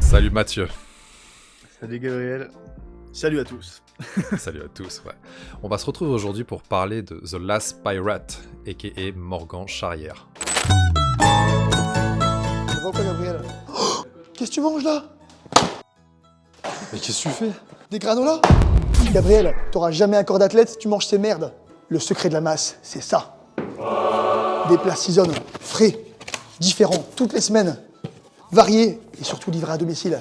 Salut Mathieu. Salut Gabriel. Salut à tous. Salut à tous, ouais. On va se retrouver aujourd'hui pour parler de The Last Pirate, a.k.a. Morgan Charrière. Ça va quoi Gabriel? Oh, qu'est-ce que tu manges là? Mais qu'est-ce que tu fais? Des granolas? Gabriel, t'auras jamais un corps d'athlète si tu manges ces merdes. Le secret de la masse, c'est ça. Des plats season, frais, différents, toutes les semaines. Variés et surtout livrés à domicile.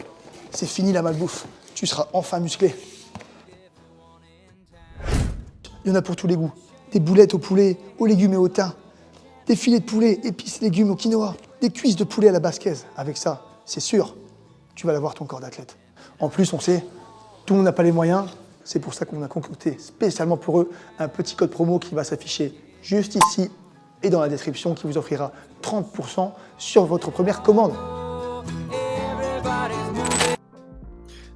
C'est fini la malbouffe. Tu seras enfin musclé. Il y en a pour tous les goûts. Des boulettes au poulet, aux légumes et au thym. Des filets de poulet, épices, légumes au quinoa. Des cuisses de poulet à la basquaise. Avec ça, c'est sûr, tu vas l'avoir ton corps d'athlète. En plus, on sait, tout le monde n'a pas les moyens. C'est pour ça qu'on a concocté spécialement pour eux un petit code promo qui va s'afficher juste ici et dans la description qui vous offrira 30% sur votre première commande.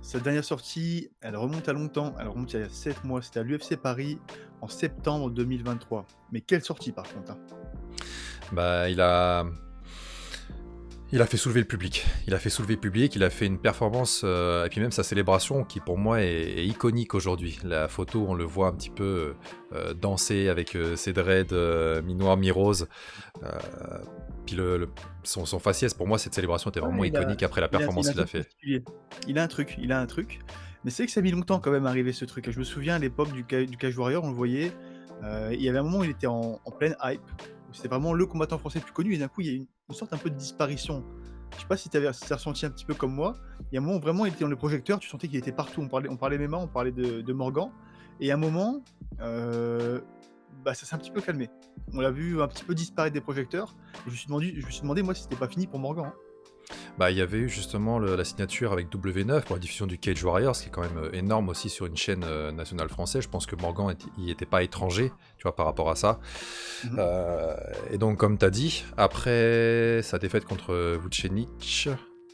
Cette dernière sortie, elle remonte à longtemps. Elle remonte il y a 7 mois. C'était à l'UFC Paris en septembre 2023. Mais quelle sortie par contre, hein. Bah, il a fait soulever le public. Il a fait une performance, et puis même sa célébration qui pour moi est iconique aujourd'hui. La photo, on le voit un petit peu danser avec ses dreads mi-noir, mi-rose. Puis son faciès, pour moi, cette célébration était vraiment iconique après la performance qu'il a fait. Il a un truc. Mais c'est que ça a mis longtemps quand même à arriver ce truc. Je me souviens à l'époque du Cage Warrior, on le voyait. Il y avait un moment où il était en pleine hype. C'était vraiment le combattant français le plus connu. Et d'un coup, il y a une sorte un peu de disparition. Je sais pas si tu as ressenti un petit peu comme moi. Il y a un moment où vraiment il était dans le projecteur. Tu sentais qu'il était partout. On parlait MMA, on parlait de Morgan. Et à un moment, ça s'est un petit peu calmé. On l'a vu un petit peu disparaître des projecteurs. Et je me suis demandé moi si c'était pas fini pour Morgan, hein. Bah, il y avait eu justement la signature avec W9 pour la diffusion du Cage Warriors, ce qui est quand même énorme aussi sur une chaîne nationale française. Je pense que Morgan il était pas étranger, tu vois, par rapport à ça. Et donc, comme tu as dit, après sa défaite contre Vucenic,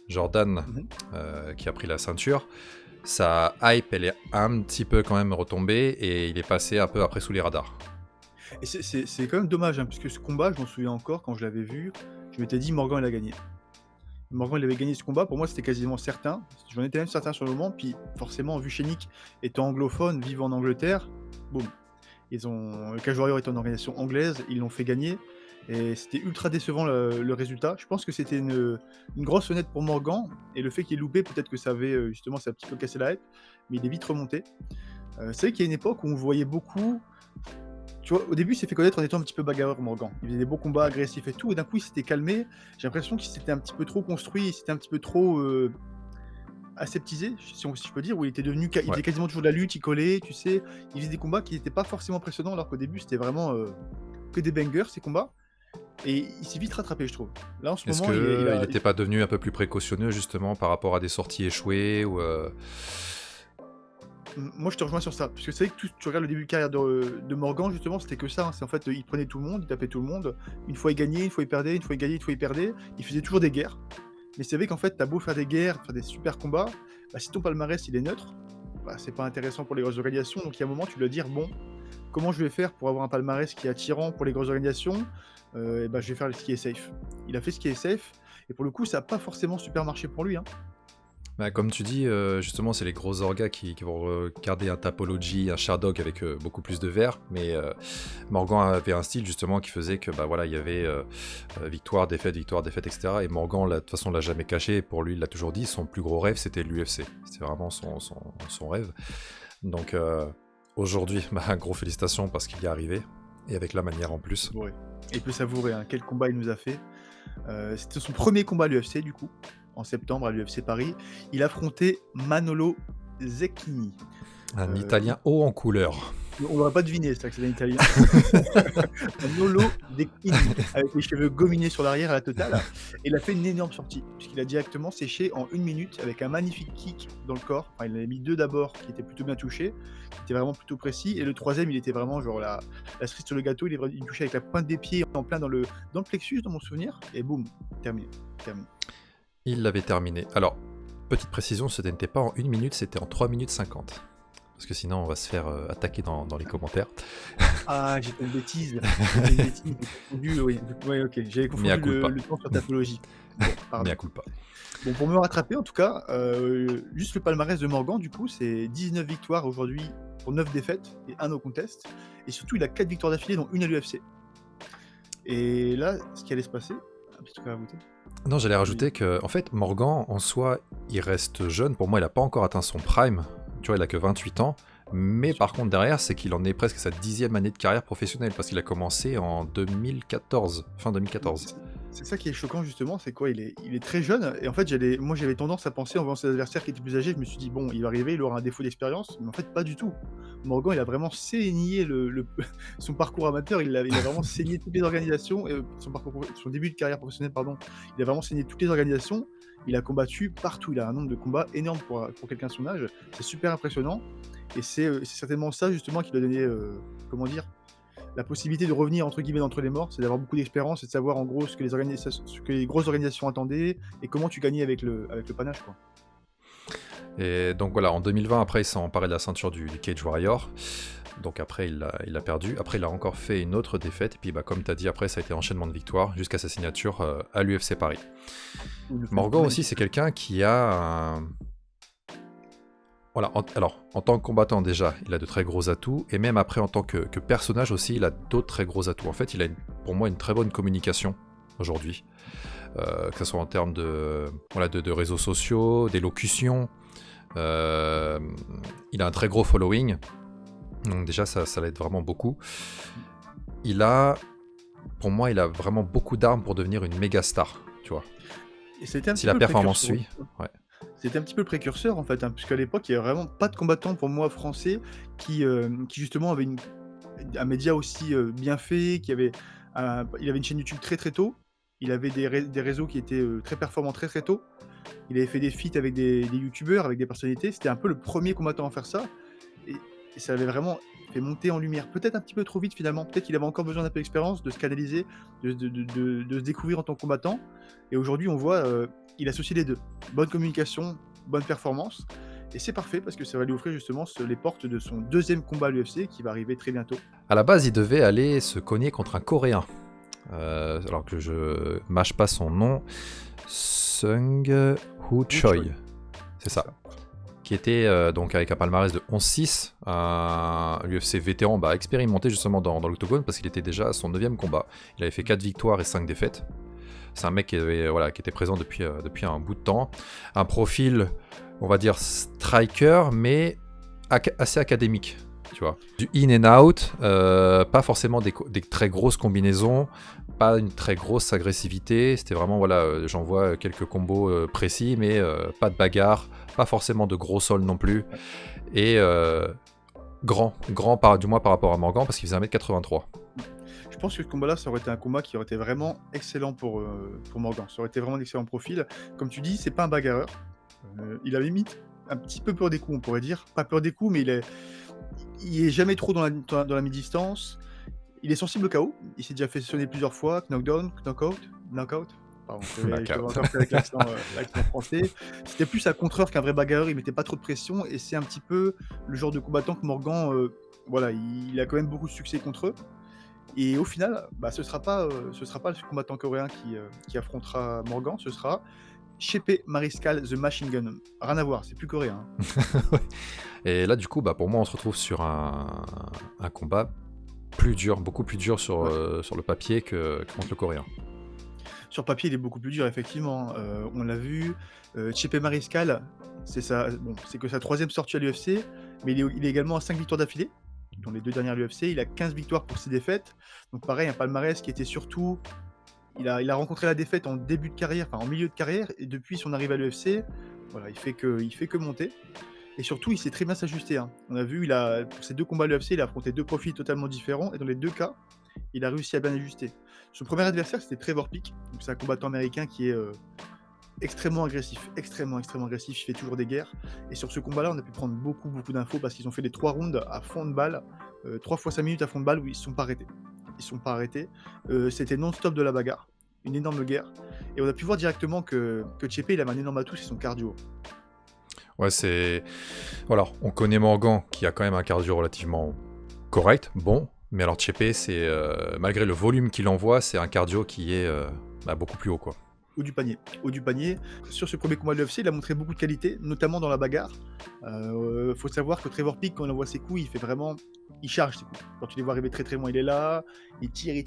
Jordan, qui a pris la ceinture, sa hype, elle est un petit peu quand même retombée et il est passé un peu après sous les radars. Et c'est quand même dommage, hein, puisque ce combat, je m'en souviens encore, quand je l'avais vu, je m'étais dit Morgan, il a gagné. Morgan, il avait gagné ce combat, pour moi c'était quasiment certain. J'en étais même certain sur le moment, puis forcément, Vucenic étant anglophone, vivant en Angleterre, boum. Le Cage Warrior est en organisation anglaise, ils l'ont fait gagner, et c'était ultra décevant le résultat. Je pense que c'était une grosse fenêtre pour Morgan, et le fait qu'il ait loupé, peut-être que ça avait justement, ça a un petit peu cassé la hype, mais il est vite remonté. C'est vrai qu'il y a une époque où on voyait beaucoup. Tu vois, au début, il s'est fait connaître en étant un petit peu bagarreur, Morgan. Il faisait des beaux combats agressifs et tout, et d'un coup, il s'était calmé. J'ai l'impression qu'il s'était un petit peu trop construit, il s'était un petit peu trop aseptisé, si je peux dire, où il était devenu. Il faisait quasiment toujours de la lutte, il collait, tu sais. Il faisait des combats qui n'étaient pas forcément impressionnants, alors qu'au début, c'était vraiment que des bangers, ces combats. Et il s'est vite rattrapé, je trouve. Là, en ce Est-ce moment, qu'il n'était pas devenu un peu plus précautionneux, justement, par rapport à des sorties échouées ou Moi, je te rejoins sur ça. Parce que c'est vrai que tu regardes le début de carrière de Morgan, justement, c'était que ça, hein. C'est en fait, il prenait tout le monde, il tapait tout le monde. Une fois il gagnait, une fois il perdait, une fois il gagnait, une fois il perdait. Il faisait toujours des guerres. Mais c'est vrai qu'en fait, t'as beau faire des guerres, faire des super combats, si ton palmarès il est neutre, c'est pas intéressant pour les grosses organisations. Donc il y a un moment, tu dois dire, bon, comment je vais faire pour avoir un palmarès qui est attirant pour les grosses organisations? Je vais faire ce qui est safe. Il a fait ce qui est safe. Et pour le coup, ça n'a pas forcément super marché pour lui, hein. Bah, comme tu dis, justement, c'est les gros orgas qui vont regarder un Tapology, un Sherdog avec beaucoup plus de verre. Mais Morgan avait un style justement qui faisait que il y avait victoire, défaite, etc. Et Morgan, de toute façon, l'a jamais caché. Pour lui, il l'a toujours dit, son plus gros rêve, c'était l'UFC. C'était vraiment son rêve. Donc aujourd'hui, gros félicitations parce qu'il y est arrivé. Et avec la manière en plus. Ouais. Et il peut savourer, hein, quel combat il nous a fait. C'était son premier combat à l'UFC, du coup. En septembre à l'UFC Paris, il affrontait Manolo Zecchini. Un Italien haut en couleur. On l'aurait pas deviné, c'est que c'est un Italien. Manolo Zecchini, avec les cheveux gominés sur l'arrière à la totale. Et il a fait une énorme sortie, puisqu'il a directement séché en 1 minute avec un magnifique kick dans le corps. Enfin, il en avait mis 2 d'abord, qui étaient plutôt bien touchés, qui étaient vraiment plutôt précis. Et le troisième, il était vraiment genre la cerise sur le gâteau. Il touchait avec la pointe des pieds en plein dans le plexus, dans mon souvenir. Et boum, terminé. Il l'avait terminé. Alors, petite précision, ce n'était pas en 1 minute, c'était en 3 minutes 50. parce que sinon on va se faire attaquer dans les commentaires. Ah, j'ai fait une bêtise. J'ai fait une bêtise. J'ai confondu, oui. Ouais, ok. J'avais confondu Mea culpa. le temps sur Tapologie. Bon, pardon. Mea culpa. Bon, pour me rattraper, en tout cas, juste le palmarès de Morgan, du coup, c'est 19 victoires aujourd'hui pour 9 défaites et 1 no contest. Et surtout, il a 4 victoires d'affilée, dont une à l'UFC. Et là, ce qui allait se passer, un petit truc à rajouter. Non, j'allais rajouter que, en fait, Morgan, en soi, il reste jeune. Pour moi, il n'a pas encore atteint son prime. Tu vois, il a que 28 ans. Mais par contre, derrière, c'est qu'il en est presque à sa 10e année de carrière professionnelle, parce qu'il a commencé en 2014, fin 2014. C'est ça qui est choquant, justement, c'est quoi, il est très jeune. Et en fait, moi, j'avais tendance à penser, en voyant ses adversaires qui étaient plus âgés, je me suis dit, bon, il va arriver, il aura un défaut d'expérience. Mais en fait, pas du tout. Morgan, il a vraiment saigné son parcours amateur, il a vraiment saigné toutes les organisations, son début de carrière professionnelle, pardon. Il a vraiment saigné toutes les organisations. Il a combattu partout. Il a un nombre de combats énorme pour quelqu'un de son âge. C'est super impressionnant. Et c'est certainement ça, justement, qui lui a donné, comment dire, la possibilité de revenir, entre guillemets, d'entre les morts. C'est d'avoir beaucoup d'expérience et de savoir, en gros, ce que les grosses organisations attendaient et comment tu gagnais avec le panache, quoi. Et donc voilà, en 2020, après, il s'est emparé de la ceinture du Cage Warrior. Donc après, il l'a perdu. Après, il a encore fait une autre défaite. Et puis, comme tu as dit, après, ça a été enchaînement de victoires jusqu'à sa signature à l'UFC Paris. Morgan aussi, c'est quelqu'un qui a un... Voilà, alors, en tant que combattant déjà, il a de très gros atouts, et même après, en tant que personnage aussi, il a d'autres très gros atouts. En fait, il a pour moi une très bonne communication aujourd'hui, que ce soit en termes de réseaux sociaux, d'élocution. Il a un très gros following, donc déjà, ça l'aide vraiment beaucoup. Pour moi, il a vraiment beaucoup d'armes pour devenir une méga star, tu vois. Et c'était un Si petit la peu le performance précurseur. suit, ouais. C'était un petit peu le précurseur, en fait, hein, puisqu'à l'époque, il n'y avait vraiment pas de combattant, pour moi, français, qui justement avait un média aussi bien fait, il avait une chaîne YouTube très très tôt, il avait des réseaux qui étaient très performants très très tôt, il avait fait des feats avec des youtubeurs, avec des personnalités, c'était un peu le premier combattant à faire ça, et ça avait vraiment fait monter en lumière, peut-être un petit peu trop vite finalement, peut-être qu'il avait encore besoin d'un peu d'expérience, de se canaliser, de se découvrir en tant que combattant, et aujourd'hui on voit, il associe les deux, bonne communication, bonne performance, et c'est parfait parce que ça va lui offrir justement les portes de son deuxième combat à l'UFC qui va arriver très bientôt. À la base, il devait aller se cogner contre un Coréen, alors que je mâche pas son nom, Sung Hoo Choi, c'est ça. Qui était donc avec un palmarès de 11-6, un UFC vétéran expérimenté justement dans l'octogone parce qu'il était déjà à son 9e combat. Il avait fait 4 victoires et 5 défaites. C'est un mec qui était présent depuis un bout de temps. Un profil, on va dire, striker, mais assez académique, tu vois. Du in and out, pas forcément des très grosses combinaisons, pas une très grosse agressivité. C'était vraiment, j'envoie quelques combos précis, mais pas de bagarre, pas forcément de gros sol non plus. Et grand du moins par rapport à Morgan, parce qu'il faisait 1m83. Je pense que ce combat-là, ça aurait été un combat qui aurait été vraiment excellent pour Morgan. Ça aurait été vraiment un excellent profil. Comme tu dis, c'est pas un bagarreur. Il avait mis un petit peu peur des coups, on pourrait dire. Pas peur des coups, mais il est jamais trop dans la mi-distance. Il est sensible au KO. Il s'est déjà fait sonner plusieurs fois. Knockdown, knockout. Pardon, je vais encore faire avec l'accent français. C'était plus un contreur qu'un vrai bagarreur. Il mettait pas trop de pression. Et c'est un petit peu le genre de combattant que Morgan, il a quand même beaucoup de succès contre eux. Et au final, ce sera pas le combattant coréen qui affrontera Morgan, ce sera Chepe Mariscal The Machine Gun. Rien à voir, c'est plus coréen. Ouais. Et là, du coup, pour moi, on se retrouve sur un combat plus dur, beaucoup plus dur sur le papier que contre le coréen. Sur papier, il est beaucoup plus dur, effectivement. On l'a vu. Chepe Mariscal, c'est que sa 3e sortie à l'UFC, mais il est également à 5 victoires d'affilée. Dans les 2 dernières à l'UFC, il a 15 victoires pour 6 défaites. Donc pareil, un palmarès qui était surtout... Il a rencontré la défaite en début de carrière, en milieu de carrière, et depuis son arrivée à l'UFC, il fait que monter. Et surtout, il sait très bien s'ajuster. Hein. On a vu, pour ses 2 combats à l'UFC, il a affronté 2 profils totalement différents, et dans les 2 cas, il a réussi à bien ajuster. Son premier adversaire, c'était Trevor Peek, donc c'est un combattant américain qui est extrêmement agressif, extrêmement agressif, il fait toujours des guerres. Et sur ce combat-là, on a pu prendre beaucoup d'infos parce qu'ils ont fait les 3 rounds à fond de balle, 3 fois 5 minutes à fond de balle où ils ne sont pas arrêtés. C'était non-stop de la bagarre, une énorme guerre. Et on a pu voir directement que Chepe, il avait un énorme atout, c'est son cardio. Ouais, c'est... Voilà, on connaît Morgan qui a quand même un cardio relativement correct, bon, mais alors Chepe, c'est... malgré le volume qu'il envoie, c'est un cardio qui est beaucoup plus haut, quoi. Haut du panier. Haut du panier. Sur ce premier combat de l'UFC, il a montré beaucoup de qualité, notamment dans la bagarre. Faut savoir que Trevor Peek, quand il envoie ses coups, il fait vraiment... Il charge ses coups. Quand tu les vois arriver très très loin, il est là, il tire, et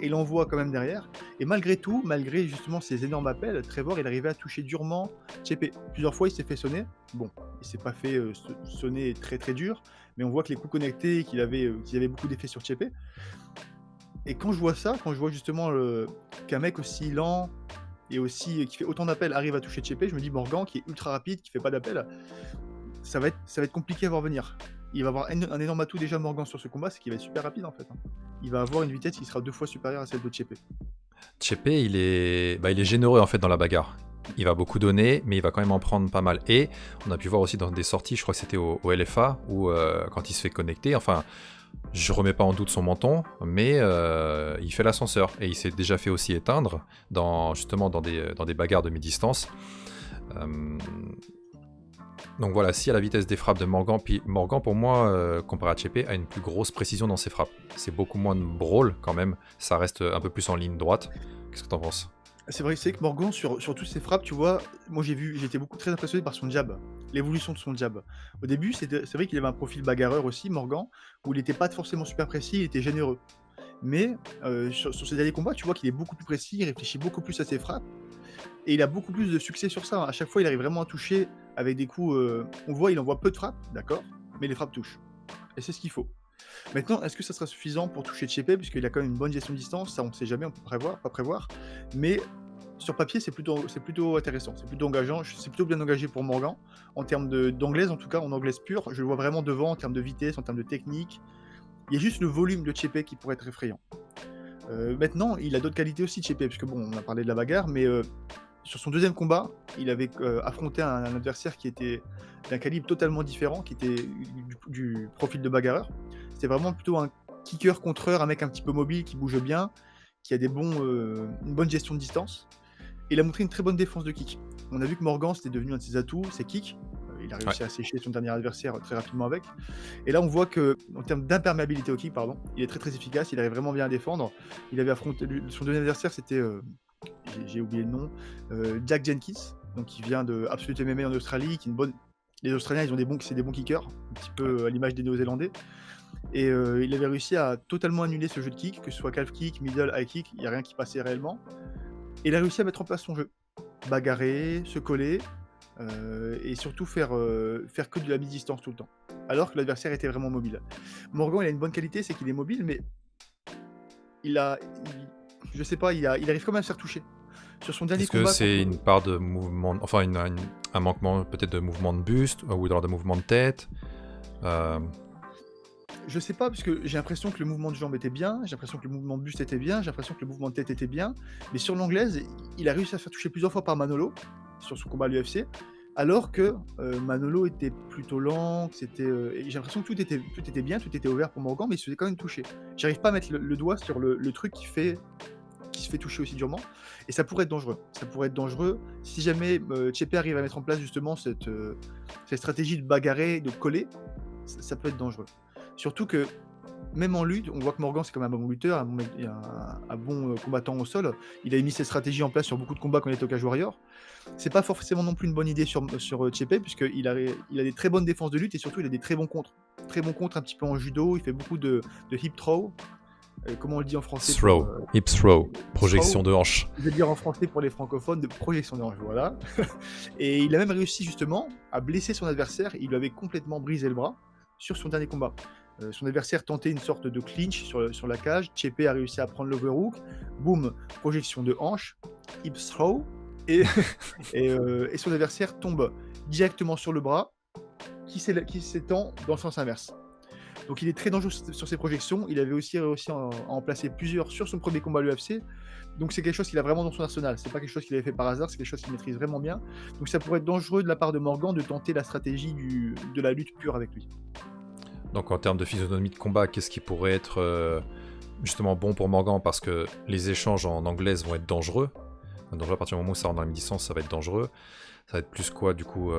il envoie quand même derrière. Et malgré tout, malgré justement ces énormes appels, Trevor, il arrivait à toucher durement Chepe. Plusieurs fois, il s'est fait sonner. Bon, il s'est pas fait sonner très très dur, mais on voit que les coups connectés, qu'il avait beaucoup d'effets sur Chepe. Et quand je vois ça, quand je vois justement qu'un mec aussi lent et aussi qui fait autant d'appels arrive à toucher Chepe, je me dis Morgan qui est ultra rapide, qui fait pas d'appels, ça va être compliqué à voir venir. Il va avoir un énorme atout déjà Morgan sur ce combat, c'est qu'il va être super rapide en fait. Il va avoir une vitesse qui sera 2 fois supérieure à celle de Chepe. Chepe, il est généreux en fait dans la bagarre. Il va beaucoup donner, mais il va quand même en prendre pas mal. Et on a pu voir aussi dans des sorties, je crois que c'était au LFA, où quand il se fait connecter, enfin, je remets pas en doute son menton, mais il fait l'ascenseur. Et il s'est déjà fait aussi éteindre, justement dans des bagarres de mi-distance. Donc voilà, si à la vitesse des frappes de Morgan, puis Morgan pour moi, comparé à Chepe, a une plus grosse précision dans ses frappes. C'est beaucoup moins de brawl quand même, ça reste un peu plus en ligne droite. Qu'est-ce que t'en penses ? C'est vrai que Morgan, sur toutes ses frappes, tu vois, moi j'étais très impressionné par son jab, l'évolution de son jab. Au début, c'est vrai qu'il avait un profil bagarreur aussi, Morgan, où il n'était pas forcément super précis, il était généreux. Mais sur ses derniers combats, tu vois qu'il est beaucoup plus précis, il réfléchit beaucoup plus à ses frappes, et il a beaucoup plus de succès sur ça. À chaque fois, il arrive vraiment à toucher avec des coups. On voit, il envoie peu de frappes, d'accord, mais les frappes touchent. Et c'est ce qu'il faut. Maintenant, est-ce que ça sera suffisant pour toucher Chepe, puisqu'il a quand même une bonne gestion de distance, ça on ne sait jamais, on peut pas prévoir. Mais sur papier, c'est plutôt intéressant, c'est plutôt engageant, c'est plutôt bien engagé pour Morgan. En termes d'anglaise, en tout cas, en anglaise pure, je le vois vraiment devant en termes de vitesse, en termes de technique. Il y a juste le volume de Chepe qui pourrait être effrayant. Maintenant, il a d'autres qualités aussi, Chepe, parce que bon, on a parlé de la bagarre, mais sur son deuxième combat, il avait affronté un adversaire qui était d'un calibre totalement différent, qui était du profil de bagarreur. C'était vraiment plutôt un kicker-contreur, un mec un petit peu mobile, qui bouge bien, qui a une bonne gestion de distance. Et il a montré une très bonne défense de kick. On a vu que Morgan, c'était devenu un de ses atouts, ses kicks. Il a réussi à sécher son dernier adversaire très rapidement avec. Et là, on voit qu'en termes d'imperméabilité au kick, il est très très efficace, il arrive vraiment bien à défendre. Il avait affronté son deuxième adversaire, c'était, j'ai oublié le nom, Jack Jenkins, donc qui vient de Absolute MMA en Australie, les Australiens, c'est des bons kickers, un petit peu à l'image des Néo-Zélandais. Et il avait réussi à totalement annuler ce jeu de kick, que ce soit calf kick, middle, high kick, il n'y a rien qui passait réellement. Et il a réussi à mettre en place son jeu. Bagarrer, se coller, et surtout faire que de la mi-distance tout le temps. Alors que l'adversaire était vraiment mobile. Morgan, il a une bonne qualité, c'est qu'il est mobile, mais je sais pas, il arrive quand même à se faire toucher. Sur son dernier Est-ce combat... que c'est une part de mouvement, enfin un manquement peut-être de mouvement de buste, ou alors de mouvement de tête Je sais pas, parce que j'ai l'impression que le mouvement de jambe était bien, j'ai l'impression que le mouvement de buste était bien, j'ai l'impression que le mouvement de tête était bien, mais sur l'anglaise, il a réussi à se faire toucher plusieurs fois par Manolo, sur son combat à l'UFC, alors que Manolo était plutôt lent, et j'ai l'impression que tout était bien, tout était ouvert pour Morgan, mais il se faisait quand même toucher. J'arrive pas à mettre le doigt sur le truc qui se fait toucher aussi durement, et ça pourrait être dangereux. Ça pourrait être dangereux si jamais Chepe arrive à mettre en place justement cette stratégie de bagarrer, de coller, ça peut être dangereux. Surtout que, même en lutte, on voit que Morgan, c'est quand même un bon lutteur, un bon combattant au sol. Il a mis ses stratégies en place sur beaucoup de combats quand il était au Cage Warrior. C'est pas forcément non plus une bonne idée sur Chepe, puisqu'il a des très bonnes défenses de lutte et surtout il a des très bons contres. Très bons contres un petit peu en judo, il fait beaucoup de hip throw. Comment on le dit en français Throw, hip throw, projection de hanche. Je vais le dire en français pour les francophones, de projection de hanche, voilà. Et il a même réussi justement à blesser son adversaire, il lui avait complètement brisé le bras sur son dernier combat. Son adversaire tentait une sorte de clinch sur la cage, Chepe a réussi à prendre l'overhook, boum, projection de hanche, hip throw, et son adversaire tombe directement sur le bras, qui s'étend dans le sens inverse. Donc il est très dangereux sur ses projections, il avait aussi réussi à en placer plusieurs sur son premier combat à l'UFC, donc c'est quelque chose qu'il a vraiment dans son arsenal, c'est pas quelque chose qu'il avait fait par hasard, c'est quelque chose qu'il maîtrise vraiment bien, donc ça pourrait être dangereux de la part de Morgan de tenter la stratégie de la lutte pure avec lui. Donc en termes de physionomie de combat, qu'est-ce qui pourrait être justement bon pour Morgan, parce que les échanges en anglaise vont être dangereux. Donc à partir du moment où ça rentre dans la mi-distance, ça va être dangereux. Ça va être plus quoi, du coup,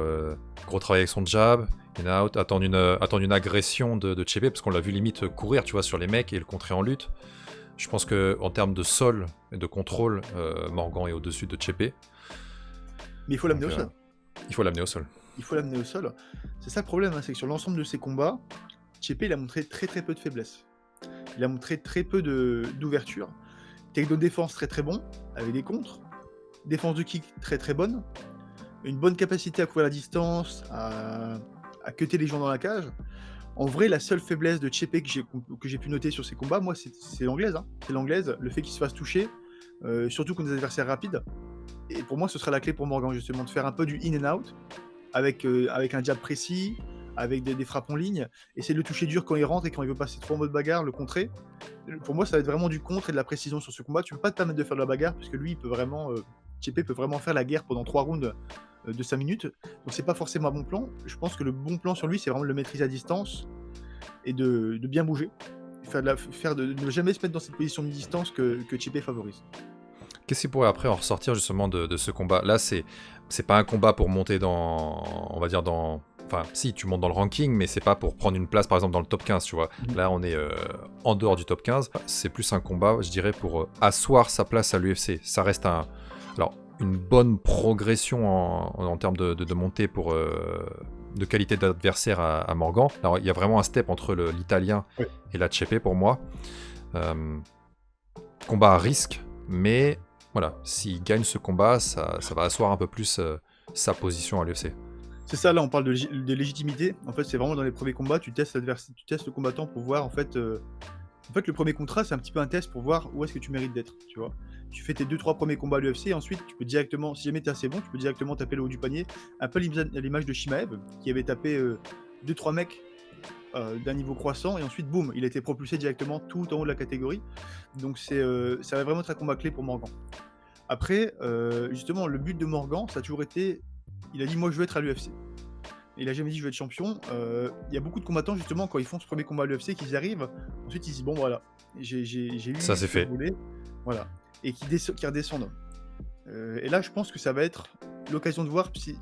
gros travail avec son jab, in out, attendre une agression de Chepe, parce qu'on l'a vu limite courir, tu vois, sur les mecs et le contrer en lutte. Je pense qu'en termes de sol et de contrôle, Morgan est au-dessus de Chepe. Mais il faut l'amener au sol. Il faut l'amener au sol. Il faut l'amener au sol. C'est ça le problème, hein, c'est que sur l'ensemble de ses combats, Chepe il a montré très très peu de faiblesse. Il a montré très peu d'ouverture. Takedown défense très très bon, avec des contres. Défense de kick très très bonne. Une bonne capacité à couvrir la distance, à cutter les gens dans la cage. En vrai, la seule faiblesse de Chepe que j'ai pu noter sur ses combats, moi, c'est l'anglaise. Hein. C'est l'anglaise, le fait qu'il se fasse toucher, surtout contre des adversaires rapides. Et pour moi, ce sera la clé pour Morgan, justement, de faire un peu du in and out, avec un jab précis, avec des frappes en ligne, essayer de le toucher dur quand il rentre et quand il veut passer trop en mode bagarre, le contrer. Pour moi, ça va être vraiment du contre et de la précision sur ce combat. Tu peux pas te permettre de faire de la bagarre, parce que lui, il peut vraiment... Chepe peut vraiment faire la guerre pendant 3 rounds de 5 minutes. Donc c'est pas forcément un bon plan. Je pense que le bon plan sur lui, c'est vraiment de le maîtriser à distance et de bien bouger. Ne jamais se mettre dans cette position de distance que Chepe favorise. Qu'est-ce qui pourrait après en ressortir justement de ce combat? Là, c'est pas un combat pour monter on va dire enfin, si, tu montes dans le ranking, mais c'est pas pour prendre une place, par exemple, dans le top 15, tu vois. Là, on est en dehors du top 15. C'est plus un combat, je dirais, pour asseoir sa place à l'UFC. Ça reste une bonne progression en termes de montée de qualité d'adversaire à Morgan. Alors, il y a vraiment un step entre l'Italien et la Chepe, pour moi. Combat à risque, mais voilà, s'il gagne ce combat, ça va asseoir un peu plus sa position à l'UFC. C'est ça, là on parle de légitimité. En fait, c'est vraiment dans les premiers combats, tu testes le combattant pour voir, en fait, le premier contrat, c'est un petit peu un test pour voir où est-ce que tu mérites d'être, tu vois. Tu fais tes 2-3 premiers combats à l'UFC, et ensuite tu peux directement, si jamais t'es assez bon, tu peux directement taper le haut du panier, un peu à l'image de Shimaev, qui avait tapé 2-3 mecs d'un niveau croissant, et ensuite, boum, il a été propulsé directement tout en haut de la catégorie. Donc ça va vraiment être un combat clé pour Morgan. Après, justement, le but de Morgan, ça a toujours été, il a dit, moi je veux être à l'UFC. Il a jamais dit je veux être champion. Il y a beaucoup de combattants, justement, quand ils font ce premier combat à l'UFC, qu'ils y arrivent, ensuite ils se disent bon voilà, j'ai eu ça, c'est ce que fait. je voulais, voilà, et qui redescendent. Et là, je pense que ça va être l'occasion de voir si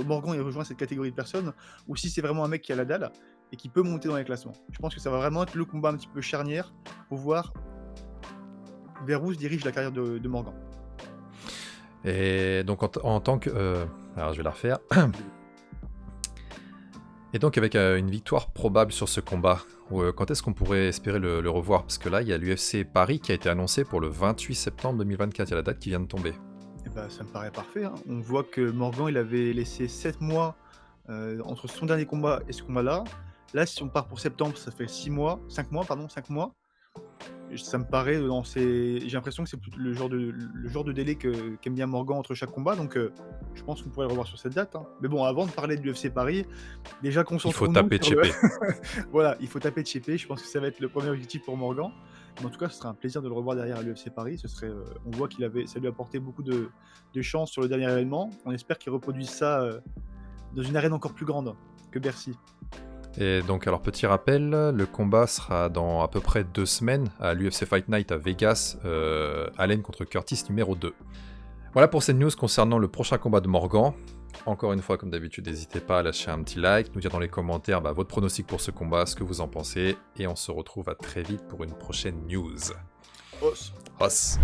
Morgan il rejoint cette catégorie de personnes, ou si c'est vraiment un mec qui a la dalle et qui peut monter dans les classements. Je pense que ça va vraiment être le combat un petit peu charnière pour voir vers où se dirige la carrière de Morgan. Et donc, en tant que... alors, je vais la refaire. Et donc, avec une victoire probable sur ce combat, quand est-ce qu'on pourrait espérer le revoir? Parce que là, il y a l'UFC Paris qui a été annoncé pour le 28 septembre 2024. Il y a la date qui vient de tomber. Et bah, ça me paraît parfait. Hein. On voit que Morgan, il avait laissé 7 mois entre son dernier combat et ce combat-là. Là, si on part pour septembre, ça fait 5 mois. Ça me paraît, j'ai l'impression que c'est plutôt le genre de délai qu'aime bien Morgan entre chaque combat, donc je pense qu'on pourrait le revoir sur cette date. Hein. Mais bon, avant de parler de l'UFC Paris, déjà concentrons-nous. Il faut taper Chepe. Voilà, il faut taper Chepe. Je pense que ça va être le premier objectif pour Morgan. Mais en tout cas, ce serait un plaisir de le revoir derrière à l'UFC Paris. On voit ça lui a apporté beaucoup de chance sur le dernier événement. On espère qu'il reproduise ça dans une arène encore plus grande que Bercy. Et donc, alors, petit rappel, le combat sera dans à peu près 2 semaines à l'UFC Fight Night à Vegas, Allen contre Curtis numéro 2. Voilà pour cette news concernant le prochain combat de Morgan. Encore une fois, comme d'habitude, n'hésitez pas à lâcher un petit like, nous dire dans les commentaires votre pronostic pour ce combat, ce que vous en pensez, et on se retrouve à très vite pour une prochaine news. Os. Os.